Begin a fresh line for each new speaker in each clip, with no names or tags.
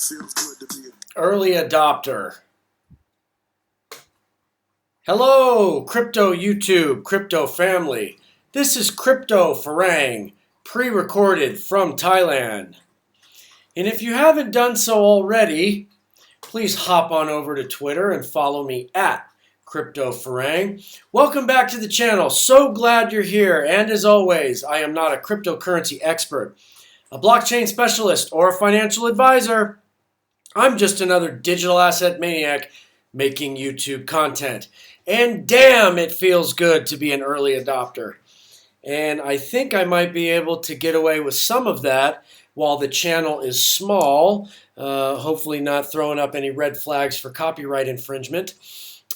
feels good to be
early adopter. Hello, crypto YouTube, crypto family. This is Crypto Farang, pre-recorded from Thailand. And if you haven't done so already, please hop on over to Twitter and follow me at Crypto Farang. Welcome back to the channel. So glad you're here. And as always, I am not a cryptocurrency expert, a blockchain specialist, or a financial advisor. I'm just another digital asset maniac making YouTube content. And damn, it feels good to be an early adopter. And I think I might be able to get away with some of that while the channel is small, hopefully not throwing up any red flags for copyright infringement.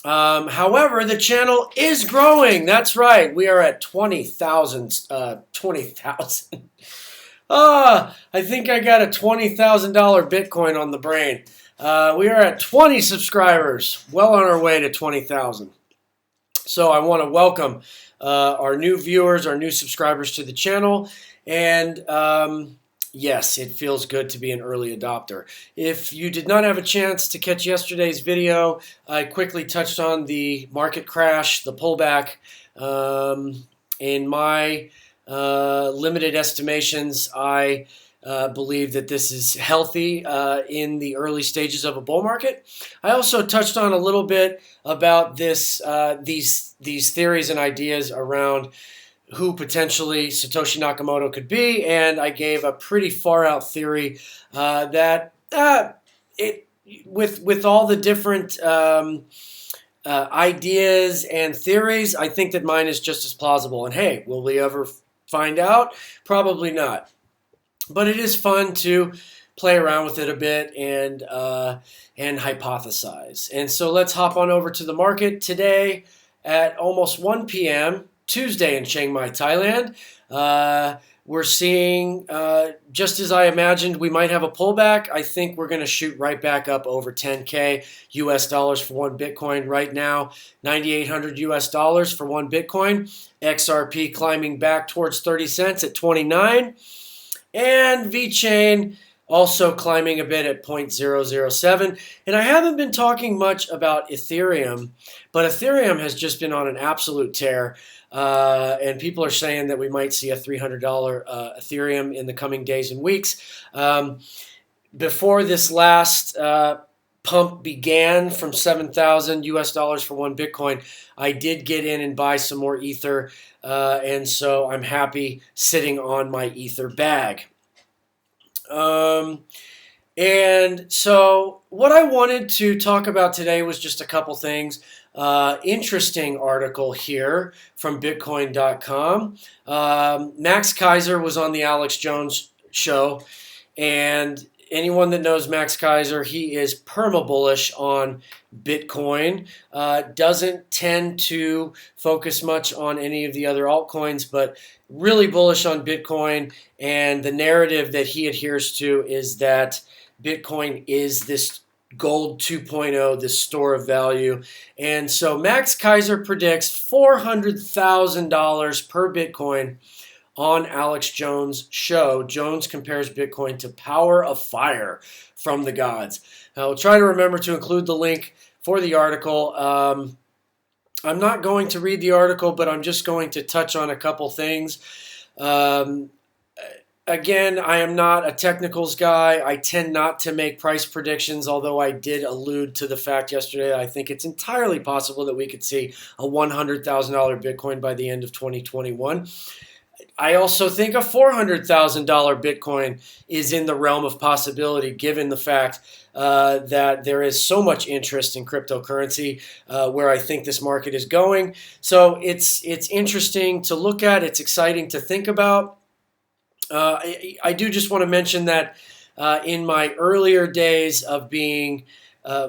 However, the channel is growing. That's right. We are at 20,000. I think I got a $20,000 Bitcoin on the brain. We are at 20 subscribers, well on our way to 20,000. So I want to welcome our new viewers, our new subscribers to the channel. And yes, it feels good to be an early adopter. If you did not have a chance to catch yesterday's video, I quickly touched on the market crash, the pullback. In my limited estimations, I believe that this is healthy in the early stages of a bull market. I also touched on a little bit about this, these theories and ideas around who potentially Satoshi Nakamoto could be, and I gave a pretty far out theory that with all the different ideas and theories, I think that mine is just as plausible. And hey, will we ever find out? Probably not. But it is fun to play around with it a bit and hypothesize. And so let's hop on over to the market today at almost 1 p.m. Tuesday in Chiang Mai, Thailand. We're seeing, just as I imagined, we might have a pullback. I think we're going to shoot right back up over 10K US dollars for one Bitcoin right now. 9,800 US dollars for one Bitcoin. XRP climbing back towards 30 cents at 29. And VeChain also climbing a bit at 0.007. And I haven't been talking much about Ethereum, but Ethereum has just been on an absolute tear. And people are saying that we might see a $300 Ethereum in the coming days and weeks. Before this last pump began from 7,000 US dollars for one Bitcoin, I did get in and buy some more Ether. And so I'm happy sitting on my Ether bag. And so what I wanted to talk about today was just a couple things. Interesting article here from Bitcoin.com. Max Kaiser was on the Alex Jones show, and anyone that knows Max Kaiser, he is perma-bullish on Bitcoin. Doesn't tend to focus much on any of the other altcoins, but really bullish on Bitcoin. And the narrative that he adheres to is that Bitcoin is this gold 2.0, this store of value. And so Max Kaiser predicts $400,000 per Bitcoin on Alex Jones' show. Jones compares Bitcoin to power of fire from the gods. I'll try to remember to include the link for the article. I'm not going to read the article, but I'm just going to touch on a couple things. Again, I am not a technicals guy. I tend not to make price predictions, although I did allude to the fact yesterday I think it's entirely possible that we could see a $100,000 Bitcoin by the end of 2021. I also think a $400,000 Bitcoin is in the realm of possibility, given the fact that there is so much interest in cryptocurrency, where I think this market is going. So it's interesting to look at. It's exciting to think about. I do just want to mention that in my earlier days of being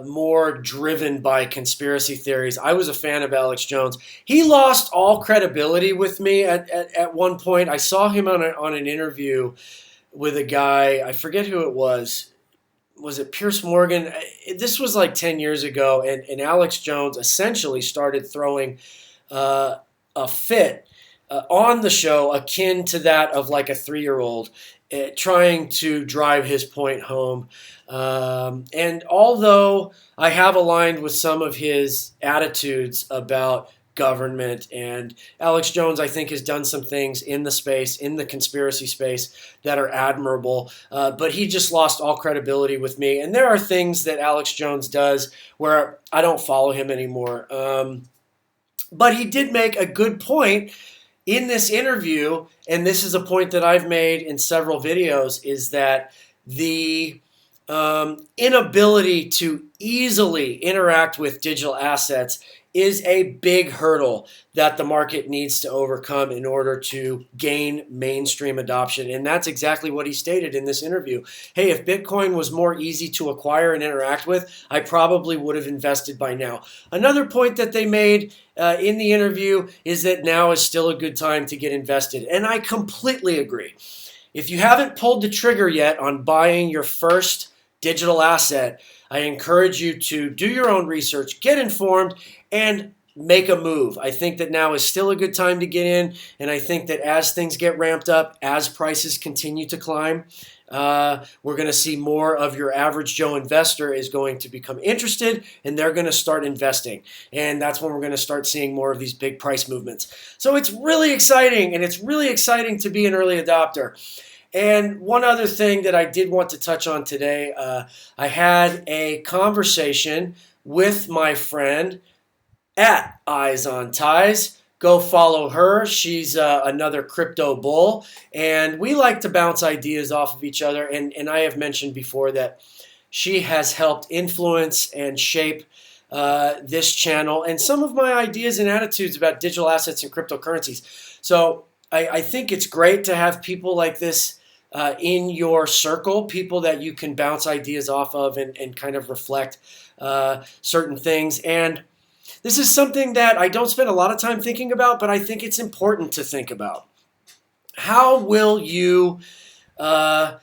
more driven by conspiracy theories, I was a fan of Alex Jones. He lost all credibility with me at one point. I saw him on an interview with a guy, I forget who it was. Was it Pierce Morgan? This was like 10 years ago, and Alex Jones essentially started throwing a fit on the show akin to that of like a 3-year-old trying to drive his point home. And although I have aligned with some of his attitudes about government, and Alex Jones, I think, has done some things in the space, in the conspiracy space, that are admirable, but he just lost all credibility with me. And there are things that Alex Jones does where I don't follow him anymore. But he did make a good point in this interview, and this is a point that I've made in several videos, is that the inability to easily interact with digital assets is a big hurdle that the market needs to overcome in order to gain mainstream adoption. And that's exactly what he stated in this interview. Hey, if Bitcoin was more easy to acquire and interact with, I probably would have invested by now. Another point that they made in the interview is that now is still a good time to get invested. And I completely agree. If you haven't pulled the trigger yet on buying your first digital asset, I encourage you to do your own research, get informed, and make a move. I think that now is still a good time to get in, and I think that as things get ramped up, as prices continue to climb, we're going to see more of your average Joe investor is going to become interested, and they're going to start investing. And that's when we're going to start seeing more of these big price movements. So it's really exciting, and it's really exciting to be an early adopter. And one other thing that I did want to touch on today, I had a conversation with my friend at Eyes on Ties. Go follow her. She's another crypto bull, and we like to bounce ideas off of each other. And I have mentioned before that she has helped influence and shape this channel and some of my ideas and attitudes about digital assets and cryptocurrencies. So I think it's great to have people like this in your circle, people that you can bounce ideas off of and kind of reflect certain things. And this is something that I don't spend a lot of time thinking about, but I think it's important to think about. How will you handle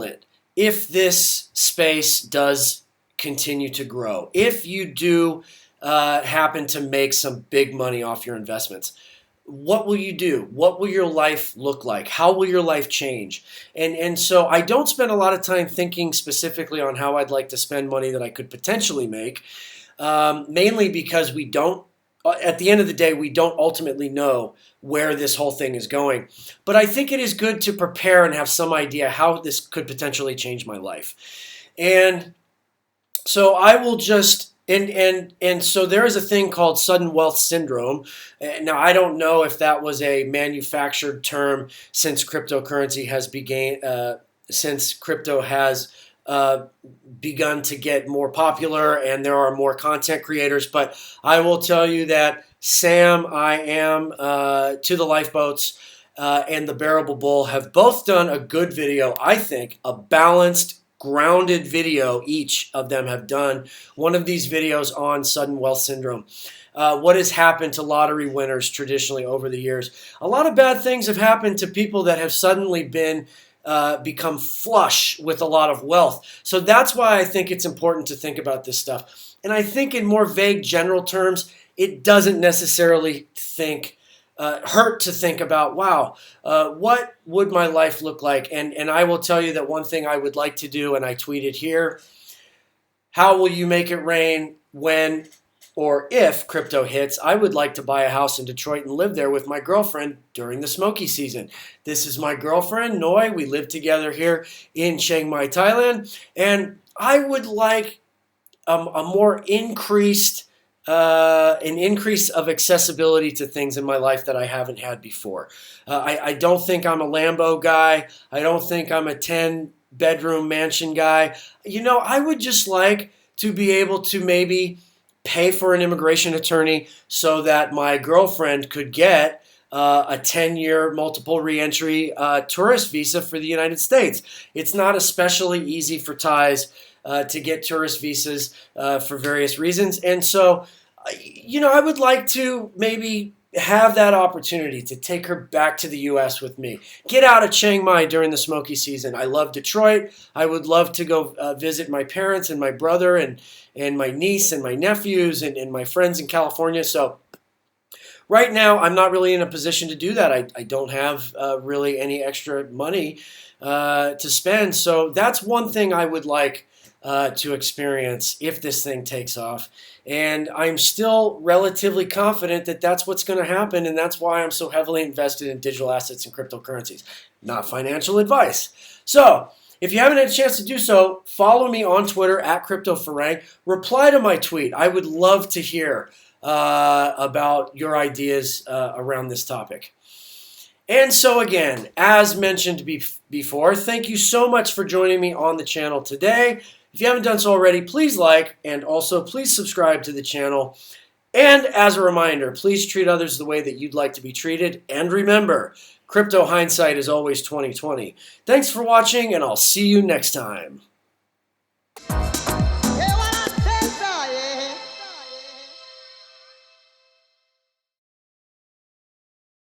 it if this space does continue to grow? If you do happen to make some big money off your investments, what will you do? What will your life look like? How will your life change? And so I don't spend a lot of time thinking specifically on how I'd like to spend money that I could potentially make, mainly because we don't, at the end of the day, we don't ultimately know where this whole thing is going. But I think it is good to prepare and have some idea how this could potentially change my life. And so I will just... And so there is a thing called sudden wealth syndrome. Now, I don't know if that was a manufactured term since cryptocurrency has begun to get more popular and there are more content creators. But I will tell you that Sam, I Am, To the Lifeboats, and The Bearable Bull have both done a good video, I think, a balanced, grounded video. Each of them have done one of these videos on sudden wealth syndrome. What has happened to lottery winners traditionally over the years? A lot of bad things have happened to people that have suddenly become flush with a lot of wealth. So that's why I think it's important to think about this stuff. And I think in more vague general terms, it doesn't necessarily hurt to think about, wow, what would my life look like? And I will tell you that one thing I would like to do, and I tweeted here, how will you make it rain when or if crypto hits? I would like to buy a house in Detroit and live there with my girlfriend during the smoky season. This is my girlfriend, Noi. We live together here in Chiang Mai, Thailand. And I would like an increase of accessibility to things in my life that I haven't had before. I don't think I'm a Lambo guy. I don't think I'm a 10-bedroom mansion guy. I would just like to be able to maybe pay for an immigration attorney so that my girlfriend could get a 10-year multiple reentry tourist visa for the United States. It's not especially easy for Thais to get tourist visas for various reasons. And so, I would like to maybe have that opportunity to take her back to the U.S. with me. Get out of Chiang Mai during the smoky season. I love Detroit. I would love to go visit my parents and my brother and my niece and my nephews and my friends in California. So right now, I'm not really in a position to do that. I don't have really any extra money to spend. So that's one thing I would like to experience if this thing takes off. And I'm still relatively confident that that's what's going to happen. And that's why I'm so heavily invested in digital assets and cryptocurrencies. Not financial advice. So if you haven't had a chance to do so, follow me on Twitter at CryptoFerrang. Reply to my tweet. I would love to hear about your ideas around this topic. And so again, as mentioned before, thank you so much for joining me on the channel today. If you haven't done so already, please like and also please subscribe to the channel. And as a reminder, please treat others the way that you'd like to be treated. And remember, crypto hindsight is always 20/20. Thanks for watching, and I'll see you next time.